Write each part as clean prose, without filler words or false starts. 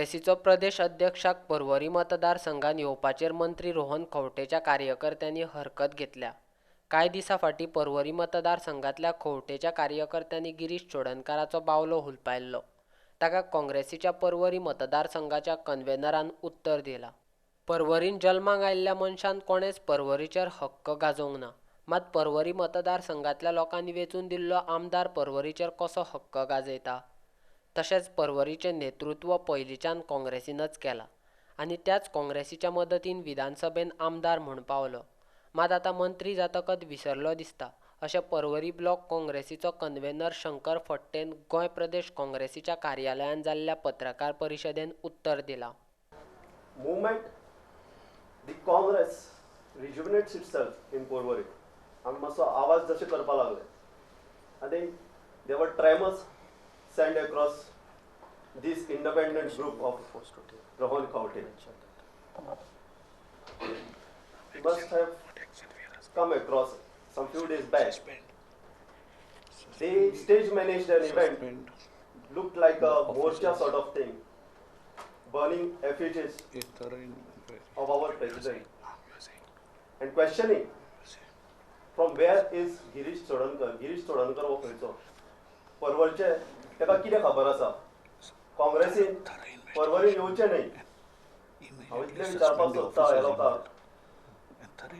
काँग्रेसीचो प्रदेश अध्यक्षाक पर्वरी मतदारसंघात येवपाचेर मंत्री रोहन खंवटेच्या कार्यकर्त्यांनी हरकत घेतल्या। कांय दिसां फाटीं पर्वरी मतदारसंघातल्या खंवटेच्या कार्यकर्त्यांनी गिरीश चोडणकाराचो बावलो हुलपायल्लो। ताका काँग्रेसीच्या पर्वरी मतदारसंघाच्या कन्व्हेनरान उत्तर दिलां। पर्वरींत जल्माक आयिल्ल्या मनशान कोणेच पर्वरीचेर हक्क गाजोवंक ना, मात पर्वरी मतदारसंघातल्या लोकांनी वेंचून दिल्लो आमदार पर्वरीचेर कसो हक्क गाजयता? तशेंच पर्वरीचें नेतृत्व पयलींच्यान काँग्रेसीनच केलां आनी त्याच काँग्रेसीच्या मदतीन विधानसभेन आमदार म्हूण पावलो, मात आतां मंत्री जातकच विसरलो दिसता, अशें पर्वरी ब्लॉक काँग्रेसीचो कन्व्हेनर शंकर फडतेन गोंय प्रदेश काँग्रेसीच्या कार्यालयान जाल्ल्या पत्रकार परिशदेंत उत्तर दिलां। Movement, the Congress rejuvenates itself in Porvorim. आमी मातसो आवाज जशे करपा लागले. I think there were tremors sent across this independent group of Rohan Khawte. You must have come across some few days back. They stage managed an event, looked like a morcha sort of thing, burning effigies of our president and questioning from where is Girish Chodankar. Girish Chodankar हो खंयचो? पर्वरचे तेका कितें खबर आसा? काँग्रेसीन पर्वरीन येवचें न्ही। हांव इतलें विचारपाक सोदतां ह्या लोकांक,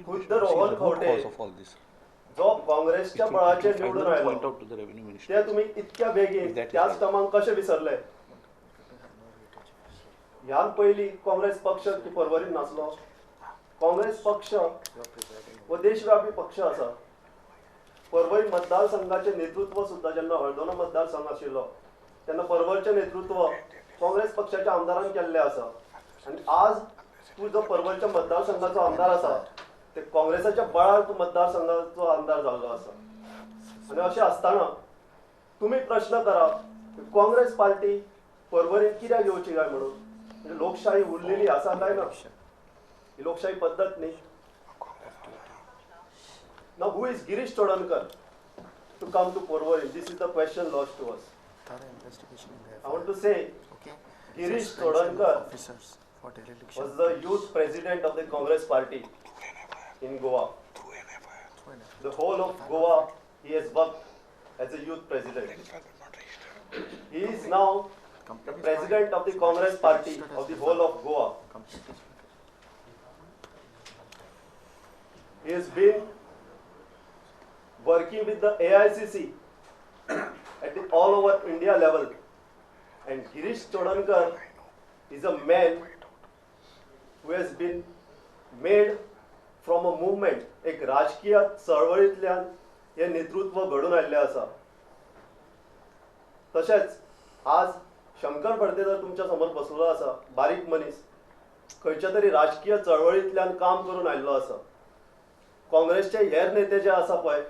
खुद्द रोहन खंवटे जो काँग्रेसच्या बळाचेर निवडून आयलो, ते तुमी इतक्या बेगीन त्याच टायमार कशें विसरले? ह्यान पयलीं काँग्रेस पक्ष पर्वरीन नासलो। काँग्रेस पक्ष हो देशव्यापी पक्ष आसा। पर्वरी मतदारसंघाचें नेतृत्व सुद्दां जेन्ना हळदोना मतदारसंघ आशिल्लो तेन्ना पर्वरचें नेतृत्व काँग्रेस पक्षाच्या आमदारान केल्लें आसा आनी आज तूं जो पर्वरच्या मतदारसंघाचो आमदार आसा ते काँग्रेसाच्या बळार तूं मतदारसंघाचो आमदार जाल्लो आसा आनी अशें आसतना तुमी प्रश्न करा काँग्रेस पार्टी पर्वरीन कित्याक येवची काय म्हणून? म्हणजे लोकशाही उरलेली आसा काय ना? ही लोकशाही पद्धत न्ही। Now who is Girish Chodankar to come to Porvorim? This is the question lost to us. I want to say Girish Chodankar was the youth president of the Congress party in Goa. The whole of Goa he has worked as a youth president. He is now the president of the Congress party of the whole of Goa. He has been working with the AICC at the all over India level, and Girish Chodankar is a man who has been made from a movement, एक राजकीय चळवळींतल्यान हे नेतृत्व घडून आयिल्लें आसा। तशेंच आज शंकर फडते जर तुमच्या समोर बसलो आसा, बारीक मनीस खंयच्या तरी राजकीय चळवळींतल्यान काम करून आयिल्लो आसा। काँग्रेसचे हेर नेते जे आसा पळय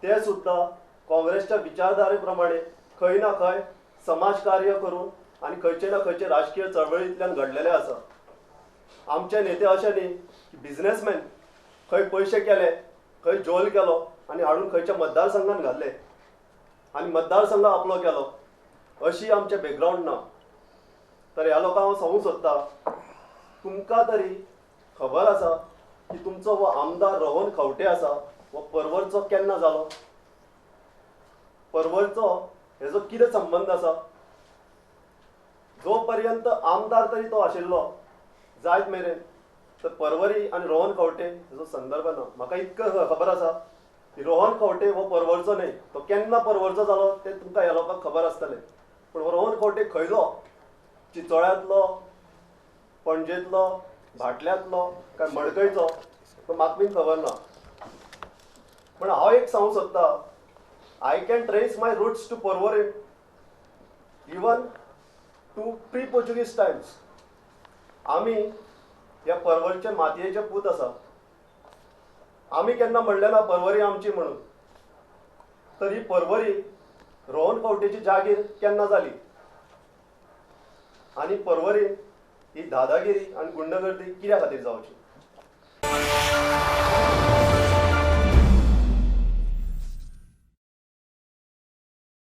ते सुद्दां काँग्रेसच्या विचारधारे प्रमाणे खंय ना खंय समाजकार्य करून आनी खंयचे ना खंयचे राजकीय चळवळींतल्यान घडलेले आसा। आमचे नेते अशे न्ही की बिझनेसमॅन खंय पयशे केले, खंय जोल केलो आनी हाडून खंयच्या मतदारसंघान घातले आनी मतदारसंघ आपलो केलो, अशी आमचे बॅकग्रावंड ना। तर ह्या लोकांक हांव सांगूंक सोदतां, तुमकां तरी खबर आसा की तुमचो हो आमदार रोहन खंवटे आसा हो पर्वरचो केन्ना जालो? पर्वरचो हेजो कितें संबंध आसा? जो पर्यंत आमदार तरी तो आशिल्लो जायत मेरेन, तर पर्वरी आनी रोहन खंवटे हेजो संदर्भ ना। म्हाका इतकं खबर आसा की रोहन खंवटे हो पर्वरचो न्ही, तो केन्ना पर्वरचो जालो ते तुमकां ह्या लोकांक खबर आसतलें, पूण हो रोहन खंवटे खंयलो? चिंचोळ्यांतलो, पणजेंतलो, भाटल्यांतलो काय मडकयचो तो म्हाका बीन खबर ना। पण हांव एक सांगूंक सोदतां, I can trace my roots to Porvorim even to pre Portuguese times. आमी ह्या पर्वरचे मातयेचे पूत आसा। आमी केन्ना म्हणलें ना पर्वरी आमची म्हणून। तर ही पर्वरी रोहन खंवटेची जागीर केन्ना जाली? आनी पर्वरी ही दादागिरी आनी गुंडगर्दी कित्या खातीर जावची?